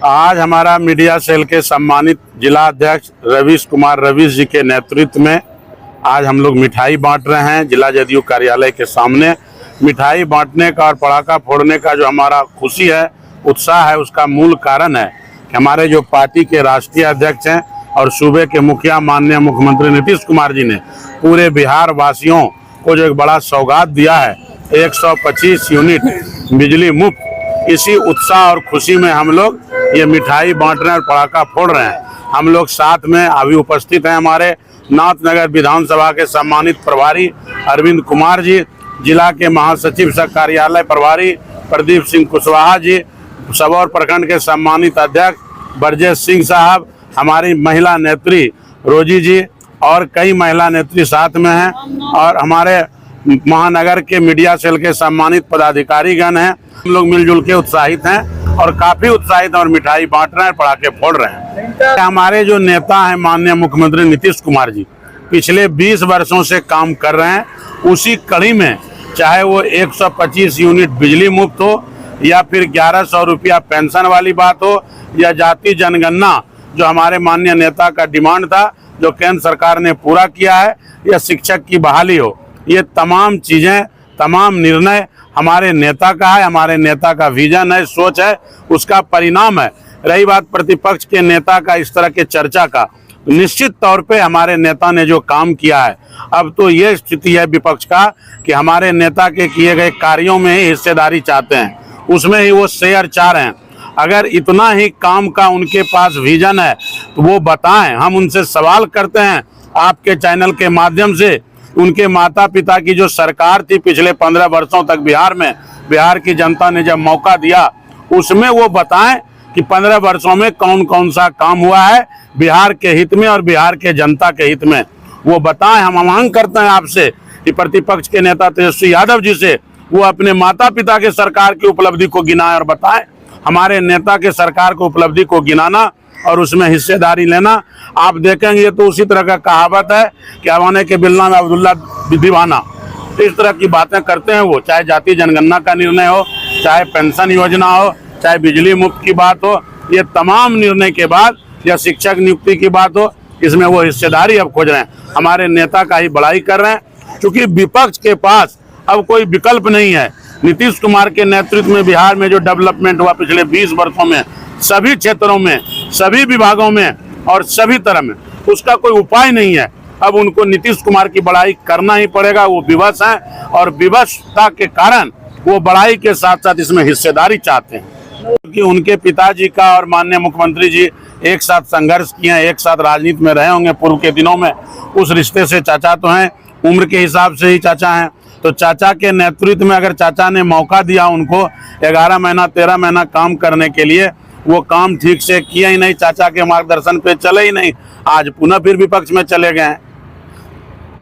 आज हमारा media cell के सम्मानित जिला अध्यक्ष रवीश कुमार रवीश जी के नेतृत्व में आज हम लोग मिठाई बांट रहे हैं। जिला जदयू कार्यालय के सामने मिठाई बांटने का और पटाखा फोड़ने का जो हमारा खुशी है, उत्साह है, उसका मूल कारण है कि हमारे जो पार्टी के राष्ट्रीय अध्यक्ष हैं और सूबे के मुखिया माननीय मुख्यमंत्री नीतीश कुमार जी ने पूरे बिहार वासियों को जो एक बड़ा सौगात दिया है, 125 यूनिट बिजली मुफ्त। इसी उत्साह और खुशी में हम लोग ये मिठाई बांट रहे हैं और पटाखा फोड़ रहे हैं। हम लोग साथ में अभी उपस्थित हैं हमारे नाथनगर विधानसभा के सम्मानित प्रभारी अरविंद कुमार जी, जिला के महासचिव सह कार्यालय प्रभारी प्रदीप सिंह कुशवाहा जी, सबौर प्रखंड के सम्मानित अध्यक्ष ब्रजेश सिंह साहब, हमारी महिला नेत्री रोजी जी और कई महिला नेत्री साथ में हैं, और हमारे महानगर के मीडिया सेल के सम्मानित पदाधिकारीगण हैं। हम लोग मिलजुल के उत्साहित हैं और काफी उत्साहित हैं और मिठाई बांट रहे हैं, पटाखे फोड़ रहे हैं। हमारे जो नेता हैं माननीय मुख्यमंत्री नीतीश कुमार जी पिछले 20 वर्षों से काम कर रहे हैं। उसी कड़ी में चाहे वो 125 यूनिट बिजली मुफ्त हो, या फिर 1100 रुपया पेंशन वाली बात हो, या जाति जनगणना जो हमारे माननीय नेता का डिमांड था जो केंद्र सरकार ने पूरा किया है, या शिक्षक की बहाली हो, ये तमाम चीज़ें, तमाम निर्णय हमारे नेता का है, हमारे नेता का विजन है, सोच है, उसका परिणाम है। रही बात प्रतिपक्ष के नेता का इस तरह के चर्चा का, निश्चित तौर पे हमारे नेता ने जो काम किया है, अब तो ये स्थिति है विपक्ष का कि हमारे नेता के किए गए कार्यों में ही हिस्सेदारी चाहते हैं, उसमें ही वो शेयर चाह रहे हैं। अगर इतना ही काम का उनके पास विजन है तो वो बताएं। हम उनसे सवाल करते हैं आपके चैनल के माध्यम से, उनके माता पिता की जो सरकार थी पिछले 15 वर्षों तक बिहार में, बिहार की जनता ने जब मौका दिया, उसमें वो बताएं कि 15 वर्षों में कौन कौन सा काम हुआ है बिहार के हित में और बिहार के जनता के हित में, वो बताएं। हम मांग करते हैं आपसे कि प्रतिपक्ष के नेता तेजस्वी यादव जी से वो अपने माता पिता के सरकार की उपलब्धि को गिनाएं और बताएं। हमारे नेता के सरकार को उपलब्धि को गिनाना और उसमें हिस्सेदारी लेना, आप देखेंगे तो उसी तरह का कहावत है कि अवाने के बिलना में अब्दुल्ला दीवाना, इस तरह की बातें करते हैं वो। चाहे जाति जनगणना का निर्णय हो, चाहे पेंशन योजना हो, चाहे बिजली मुफ्त की बात हो, ये तमाम निर्णय के बाद, या शिक्षक नियुक्ति की बात हो, इसमें वो हिस्सेदारी अब खोज रहे हैं। हमारे नेता का ही बड़ाई कर रहे हैं, क्योंकि विपक्ष के पास अब कोई विकल्प नहीं है। नीतीश कुमार के नेतृत्व में बिहार में जो डेवलपमेंट हुआ पिछले 20 वर्षों में, सभी क्षेत्रों में, सभी विभागों में और सभी तरह में, उसका कोई उपाय नहीं है। अब उनको नीतीश कुमार की बड़ाई करना ही पड़ेगा। वो विवश हैं और विवशता के कारण वो बड़ाई के साथ साथ इसमें हिस्सेदारी चाहते हैं, क्योंकि उनके पिताजी का और माननीय मुख्यमंत्री जी एक साथ संघर्ष किए हैं, एक साथ राजनीति में रहे होंगे पूर्व के दिनों में। उस रिश्ते से चाचा तो हैं, उम्र के हिसाब से ही चाचा हैं, तो चाचा के नेतृत्व में अगर चाचा ने मौका दिया उनको 11 महीना 13 महीना काम करने के लिए, वो काम ठीक से किया ही नहीं, चाचा के मार्गदर्शन पे चले ही नहीं, आज पुनः फिर विपक्ष में चले गए हैं।